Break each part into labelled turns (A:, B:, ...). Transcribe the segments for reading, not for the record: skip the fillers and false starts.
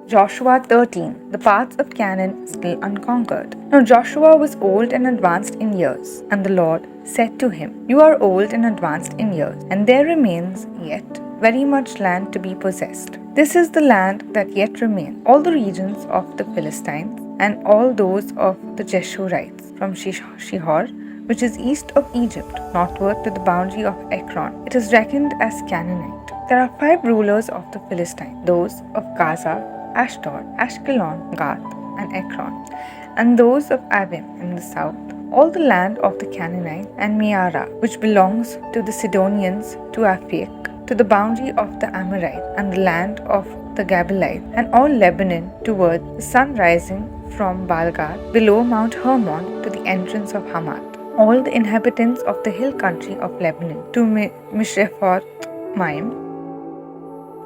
A: Joshua 13. The parts of Canaan still unconquered. Now Joshua was old and advanced in years, and the Lord said to him, You are old and advanced in years, and there remains yet very much land to be possessed. This is the land that yet remains, all the regions of the Philistines, and all those of the Jeshurites, from Shihor, which is east of Egypt, northward to the boundary of Ekron. It is reckoned as Canaanite. There are 5 rulers of the Philistines, those of Gaza, Ashdod, Ashkelon, Gath, and Ekron, and those of Avim in the south, all the land of the Canaanites, and Meara, which belongs to the Sidonians, to Aphek, to the boundary of the Amorites, and the land of the Gabalites, and all Lebanon toward the sun rising from Baalgad, below Mount Hermon, to the entrance of Hamath, all the inhabitants of the hill country of Lebanon, to Mishrephoth Maim,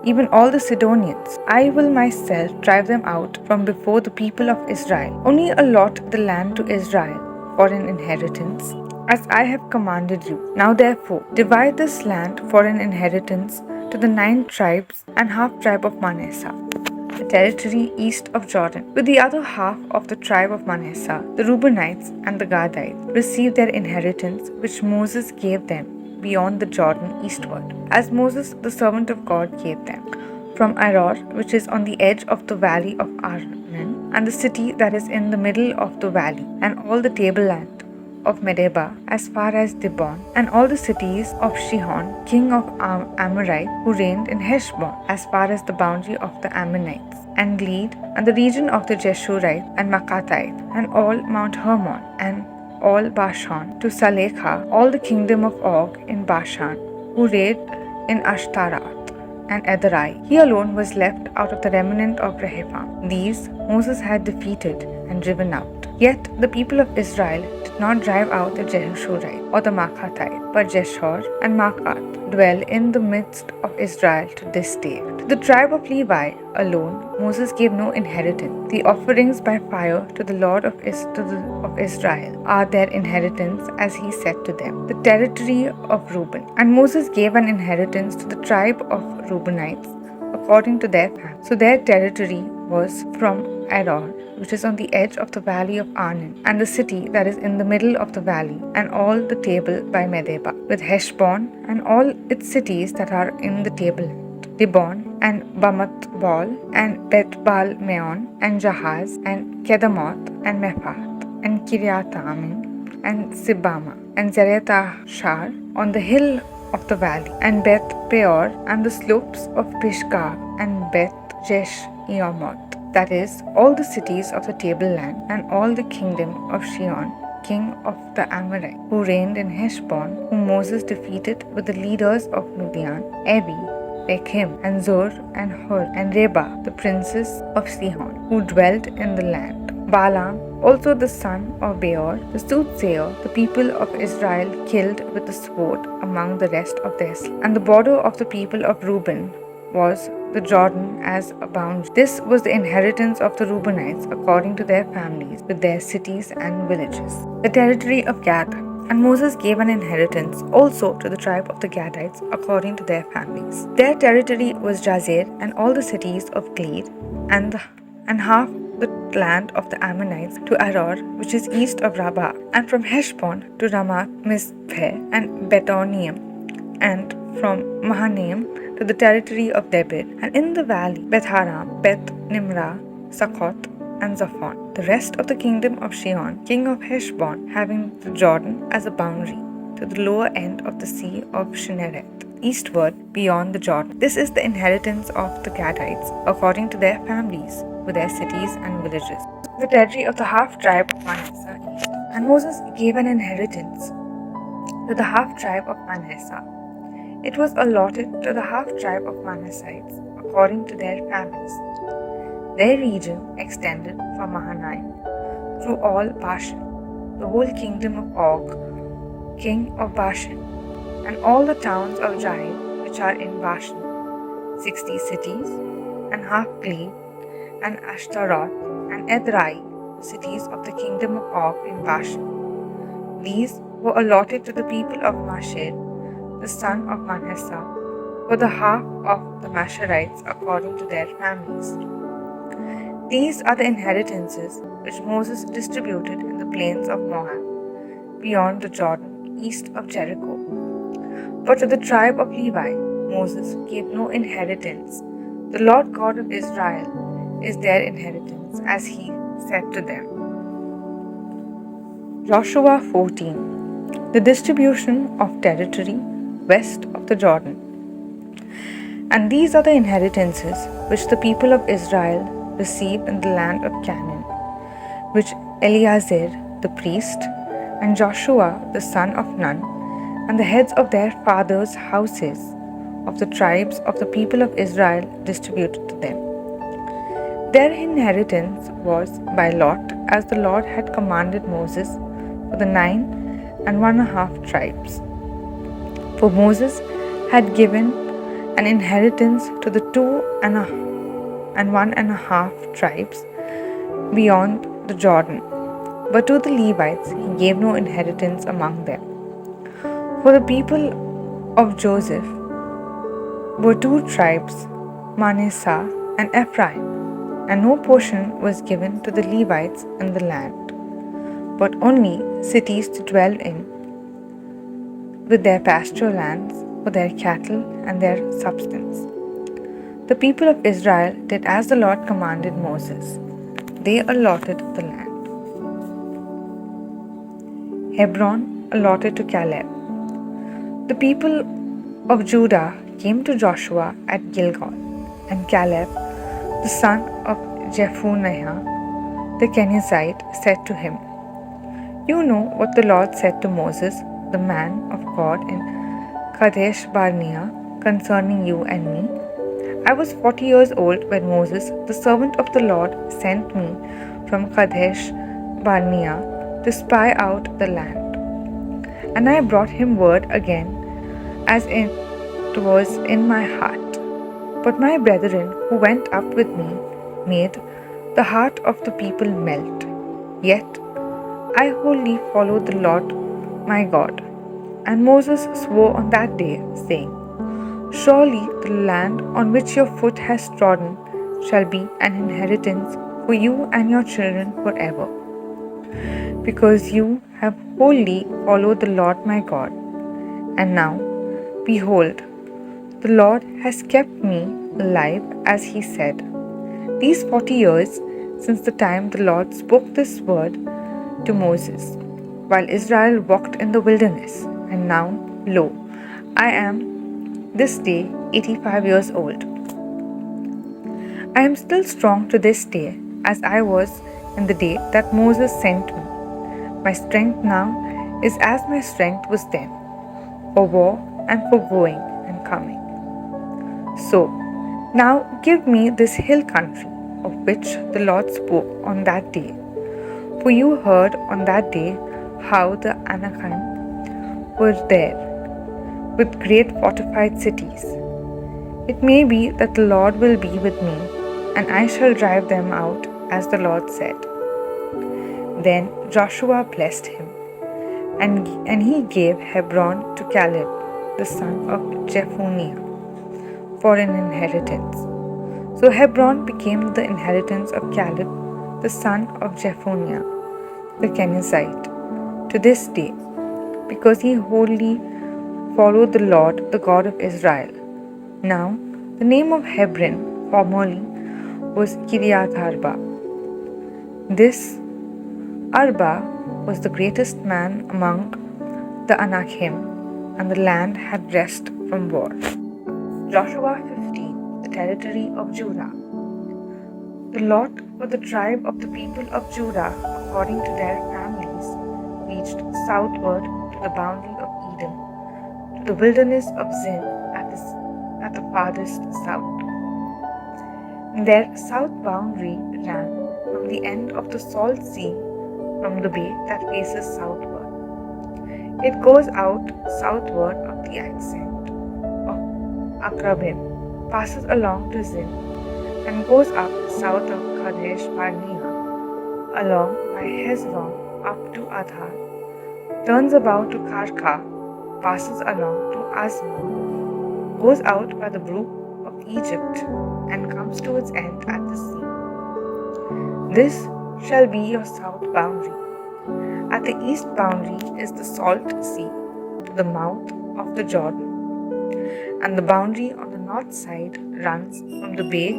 A: even all the Sidonians. I will myself drive them out from before the people of Israel. Only allot the land to Israel for an inheritance, as I have commanded you. Now therefore, divide this land for an inheritance to the 9 tribes and half tribe of Manasseh, the territory east of Jordan. With the other half of the tribe of Manasseh, the Reubenites and the Gadites received their inheritance which Moses gave them beyond the Jordan eastward, as Moses the servant of God gave them, from Aror, which is on the edge of the valley of Arnon, and the city that is in the middle of the valley, and all the tableland of Medeba as far as Dibon, and all the cities of Shihon, king of Amorite, who reigned in Heshbon, as far as the boundary of the Ammonites, and Gilead, and the region of the Jeshurites and Makkathite, and all Mount Hermon, and all Bashan, to Salekha, all the kingdom of Og in Bashan, who reigned in Ashtaroth and Edrei. He alone was left out of the remnant of Rephaim. These Moses had defeated and driven out. Yet the people of Israel did not drive out the Jeshurite or the Makkathite, but Jeshur and Makkath dwell in the midst of Israel to this day. To the tribe of Levi alone Moses gave no inheritance. The offerings by fire to the Lord of Israel are their inheritance, as he said to them, the territory of Reuben. And Moses gave an inheritance to the tribe of Reubenites according to their family. So their territory was from Aror, which is on the edge of the valley of Arnon, and the city that is in the middle of the valley, and all the table by Medeba, with Heshbon and all its cities that are in the tableland, Dibon and Bamath-bal and Beth-baal-meon and Jahaz and Kedamoth and Mephath and Kiriath-Amin and Sibama and Zereth-shar on the hill of the valley, and Beth-peor and the slopes of Pisgah and Beth-jesh-Eamoth, that is, all the cities of the tableland, and all the kingdom of Sihon, king of the Amorites, who reigned in Heshbon, whom Moses defeated with the leaders of Midian, Evi, Rekem, and Zur, and Hur, and Reba, the princes of Sihon, who dwelt in the land. Balaam, also the son of Beor, the soothsayer, the people of Israel killed with the sword among the rest of the Israel. And the border of the people of Reuben was the Jordan as a boundary. This was the inheritance of the Reubenites according to their families, with their cities and villages. The territory of Gad. And Moses gave an inheritance also to the tribe of the Gadites according to their families. Their territory was Jazer and all the cities of Gilead, and half the land of the Ammonites to Aror, which is east of Rabbah, and from Heshbon to Ramath Mizpeh and Betonium, and from Mahanaim to the territory of Debir, and in the valley Beth-haram, Beth-nimrah, Succoth, and Zaphon. The rest of the kingdom of Sihon, king of Heshbon, having the Jordan as a boundary to the lower end of the sea of Shinnereth, eastward beyond the Jordan. This is the inheritance of the Gadites according to their families, with their cities and villages. The territory of the half tribe of Manasseh east. And Moses gave an inheritance to the half tribe of Manasseh. It was allotted to the half tribe of Manassites according to their families. Their region extended from Mahanaim through all Bashan, the whole kingdom of Og, king of Bashan, and all the towns of Jair which are in Bashan, 60 cities, and half Gilead, and Ashtaroth, and Edrei, cities of the kingdom of Og in Bashan. These were allotted to the people of Mashir, the son of Manasseh, for the half of the Masherites according to their families. These are the inheritances which Moses distributed in the plains of Moab, beyond the Jordan, east of Jericho. But to the tribe of Levi, Moses gave no inheritance. The Lord God of Israel is their inheritance, as he said to them. Joshua 14. The distribution of territory west of the Jordan. And these are the inheritances which the people of Israel received in the land of Canaan, which Eleazar the priest and Joshua the son of Nun and the heads of their fathers' houses of the tribes of the people of Israel distributed to them. Their inheritance was by lot, as the Lord had commanded Moses, for the 9½ tribes. For Moses had given an inheritance to the 2½ tribes beyond the Jordan, but to the Levites he gave no inheritance among them. For the people of Joseph were 2 tribes, Manasseh and Ephraim, and no portion was given to the Levites in the land, but only cities to dwell in, with their pasture lands for their cattle and their substance. The people of Israel did as the Lord commanded Moses. They allotted the land. Hebron allotted to Caleb. The people of Judah came to Joshua at Gilgal, and Caleb, the son of Jephunneh, the Kenizzite, said to him, "You know what the Lord said to Moses, the man of God, in Kadesh Barnea, concerning you and me. I was 40 years old when Moses, the servant of the Lord, sent me from Kadesh Barnea to spy out the land. And I brought him word again, as it was in my heart. But my brethren who went up with me made the heart of the people melt. Yet I wholly followed the Lord my God." And Moses swore on that day, saying, "Surely the land on which your foot has trodden shall be an inheritance for you and your children forever, because you have wholly followed the Lord my God. And now, behold, the Lord has kept me alive as he said, these 40 years since the time the Lord spoke this word to Moses, while Israel walked in the wilderness. And now, lo, I am this day 85 years old. I am still strong to this day, as I was in the day that Moses sent me. My strength now is as my strength was then, for war and for going and coming. So, now give me this hill country of which the Lord spoke on that day. For you heard on that day how the Anakim were there, with great fortified cities. It may be that the Lord will be with me, and I shall drive them out, as the Lord said." Then Joshua blessed him, and he gave Hebron to Caleb, the son of Jephunneh, for an inheritance. So Hebron became the inheritance of Caleb, the son of Jephunneh, the Kenizzite, to this day, because he wholly followed the Lord, the God of Israel. Now, the name of Hebron formerly was Kiriath Arba. This Arba was the greatest man among the Anakim, and the land had rest from war. Joshua 15. The territory of Judah. The lot for the tribe of the people of Judah, according to their families, reached southward to the boundary of Edom, to the wilderness of Zin at the farthest south. Their south boundary ran from the end of the Salt Sea, from the bay that faces southward. It goes out southward of the ascent of Akrabim, passes along to Zin, and goes up south of Kadesh Barnea, along by Hezron up to Adar, turns about to Karka, passes along to Azmon, goes out by the brook of Egypt, and comes to its end at the sea, This shall be your south boundary. At the east boundary is the Salt Sea, to the mouth of the Jordan, and the boundary on the north side runs from the bay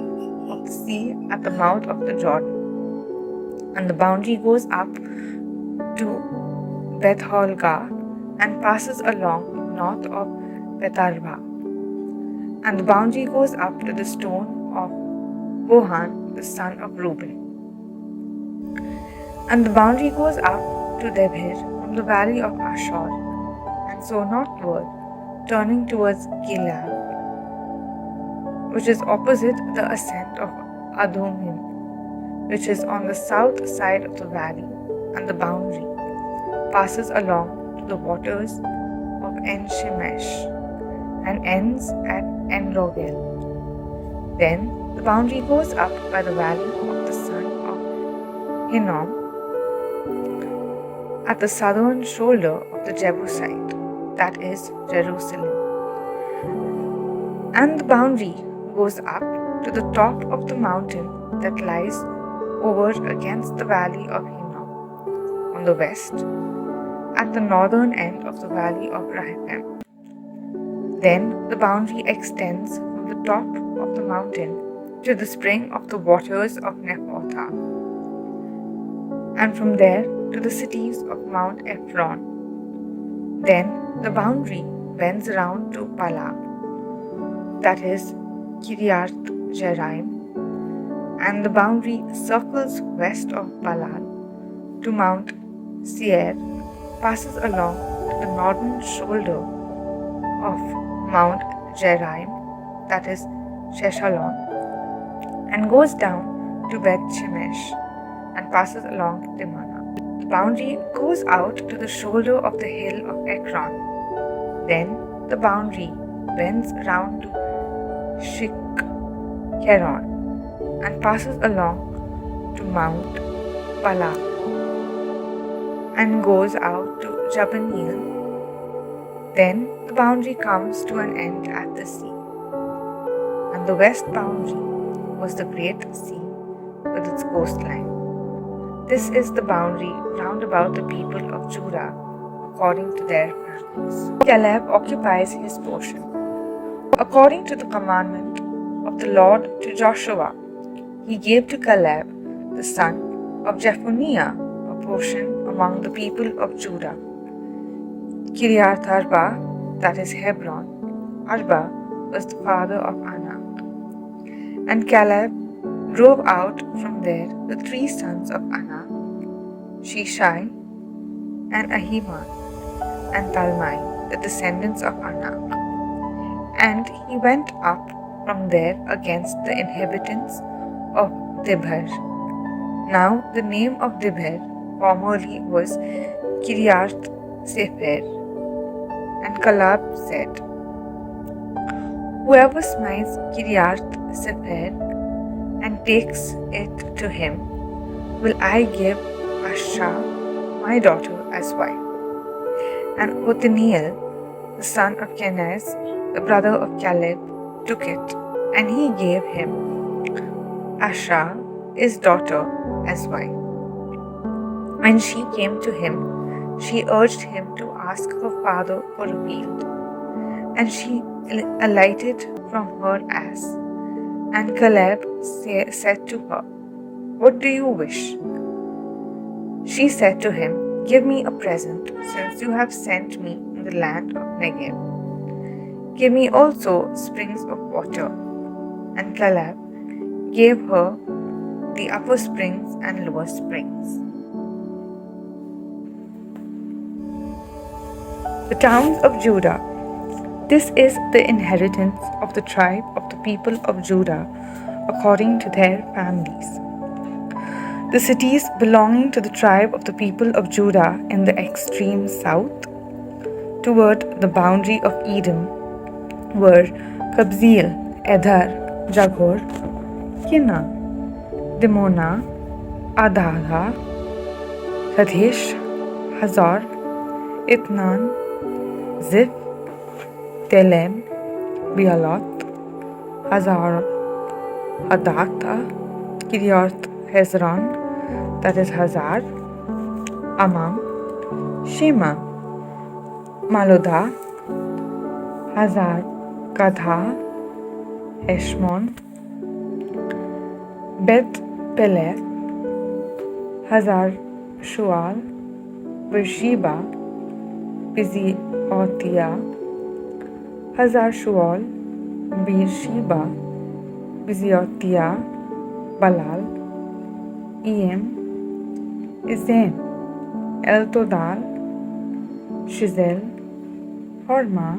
A: of the sea at the mouth of the Jordan, and the boundary goes up to Beth-Holgah and passes along north of Betharba, and the boundary goes up to the stone of Bohan, the son of Reuben, and the boundary goes up to Debir from the valley of Ashur, and so northward, turning towards Gilead, which is opposite the ascent of Adumim, which is on the south side of the valley, and the boundary passes along to the waters of En-Shemesh and ends at En-Rogel. Then the boundary goes up by the valley of the son of Hinnom at the southern shoulder of the Jebusite, that is Jerusalem. And the boundary goes up to the top of the mountain that lies over against the valley of Hinnom on the west, at the northern end of the valley of Rahab. Then the boundary extends from the top of the mountain to the spring of the waters of Nephothah, and from there to the cities of Mount Ephron. Then the boundary bends round to Bala, that is Kiriath Jearim, and the boundary circles west of Balal to Mount Seir, passes along to the northern shoulder of Mount Jearim, that is Sheshalon, and goes down to Beth Shemesh and passes along Dimana. The boundary goes out to the shoulder of the hill of Ekron. Then the boundary bends round to Shikkeron and passes along to Mount Bala and goes out to Jabneel. Then the boundary comes to an end at the sea, and the west boundary was the great sea with its coastline. This is the boundary round about the people of Judah according to their families. Caleb occupies his portion. According to the commandment of the Lord to Joshua, he gave to Caleb, the son of Jephunneh, a portion among the people of Judah. Kiriath Arba, that is Hebron. Arba was the father of Anak. And Caleb drove out from there the 3 sons of Anak, Shishai and Ahiman and Talmai, the descendants of Anak. And he went up from there against the inhabitants of Dibhar. Now the name of Dibhar formerly was Kiriath Sefer. And Caleb said, whoever smites Kiriath Sefer and takes it to him, will I give Ashah, my daughter, as wife. And Othniel, the son of Kenaz, the brother of Caleb, took it, and he gave him Ashah, his daughter, as wife. When she came to him, she urged him to ask her father for a field, and she alighted from her ass. And Caleb said to her, what do you wish? She said to him, give me a present, since you have sent me in the land of Negev. Give me also springs of water. And Caleb gave her the upper springs and lower springs. The towns of Judah. This is the inheritance of the tribe of the people of Judah according to their families. The cities belonging to the tribe of the people of Judah in the extreme south, toward the boundary of Edom, were Kabzeel, Edar, Jaghor, Kina, Dimona, Adada, Kadesh, Hazor, Itnan, Ziph, Telem, Bealoth, Hazar, Hadata, Kiriath Hezron, that is Hazar, Amam, Shema, Maloda, Hazar, Gadha, Heshmon, Bet Peleth, Hazar Shual, Beersheba, Biziotia, Hazar Shual, Beersheba, Biziotia, Balal, Em, Izen, El-Todal, Shizel, Horma,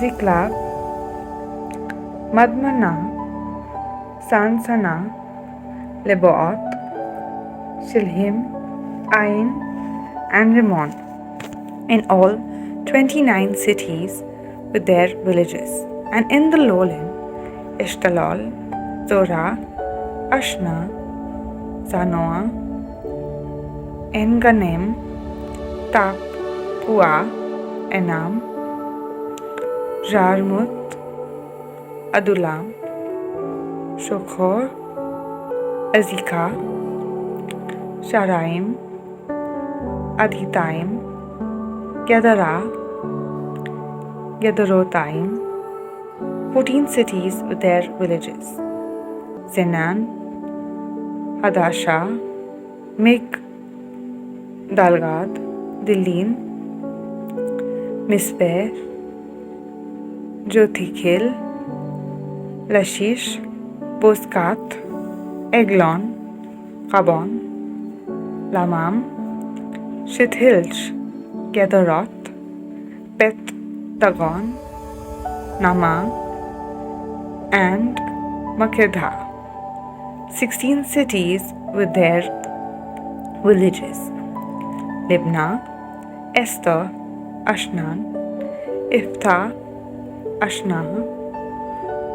A: Ziklag, Madmana, Sansana, Leboat, Shilhim, Ain, and Rimmon, in all 29 cities with their villages, and in the lowland, Eshtalol, Zorah, Ashna, Zanoah, En-Ganem, Tapua, Enam, Jarmut, Adulam, Shokhor, Azika, Sharaim, Adhitaim, Gedara, Gederotaim, 14 cities with their villages, Zenan, Hadasha, Dalgad, Dilin, Misper, Jothikil, Lashish, Boskat, Eglon, Kabon, Lamam, Shithilj, Gederoth, Bet Dagon, Nama, and Makedha, 16 cities with their villages, Libna, Esther, Ashnan, Iftah, Ashnah,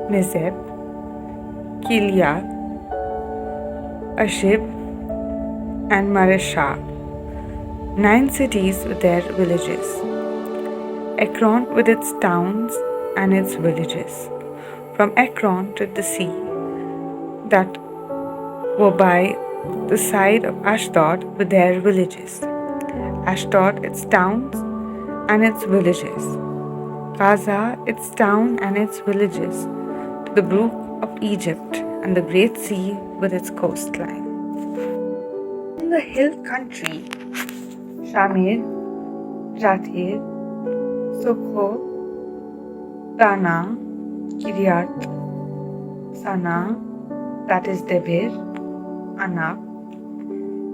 A: Nizeb, Kiliath, Ashib, and Mareshah, 9 cities with their villages, Ekron with its towns and its villages, from Ekron to the sea that were by the side of Ashdod with their villages, Ashdod its towns and its villages, Gaza its town and its villages, to the brook of Egypt and the great sea with its coastline. In the hill country, Shamir, Jathir, Sokho, Dana, Kiryat, Sana, that is Debir, Anak,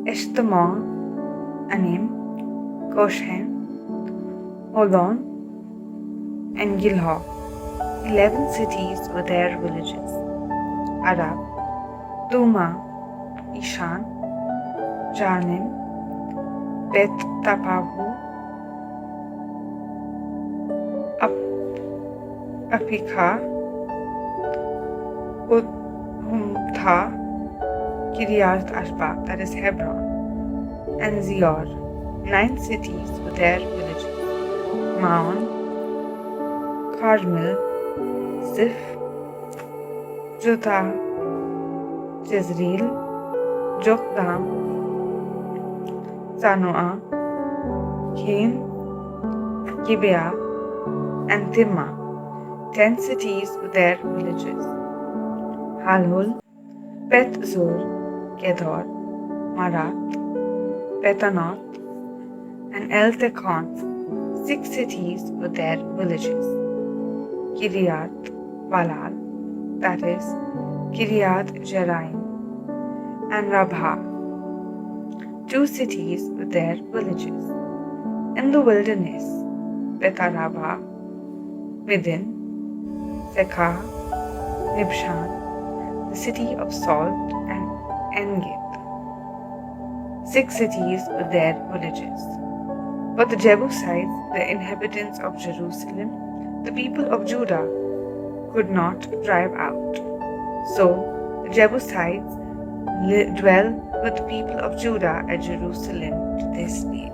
A: Eshtemoa, Anim, Goshen, Holon, and Gilho, 11 cities with their villages, Arab, Duma, Ishan, Janim, Bet Tapahu, Apika, Udhumtha, Kiryat Arba, that is Hebron, and Zior, 9 cities with their villages, Maon, Carmel, Ziph, Judah, Jezreel, Jokdam, Zanoah, Cain, Gibeah, and Timma, 10 cities with their villages, Halhul, Beth Zur, Gedor, Marat, Betanoth, and El-Tekon, 6 cities with their villages, Kiryat Balal, that is Kiryat Jeraim, and Rabha, 2 cities with their villages. In the wilderness, Betharabha, Midin, Sekah, Nibshan, the city of salt, and En-Ged, 6 cities with their villages. But the Jebusites, the inhabitants of Jerusalem, the people of Judah, could not drive out. So the Jebusites dwell with the people of Judah at Jerusalem to this day.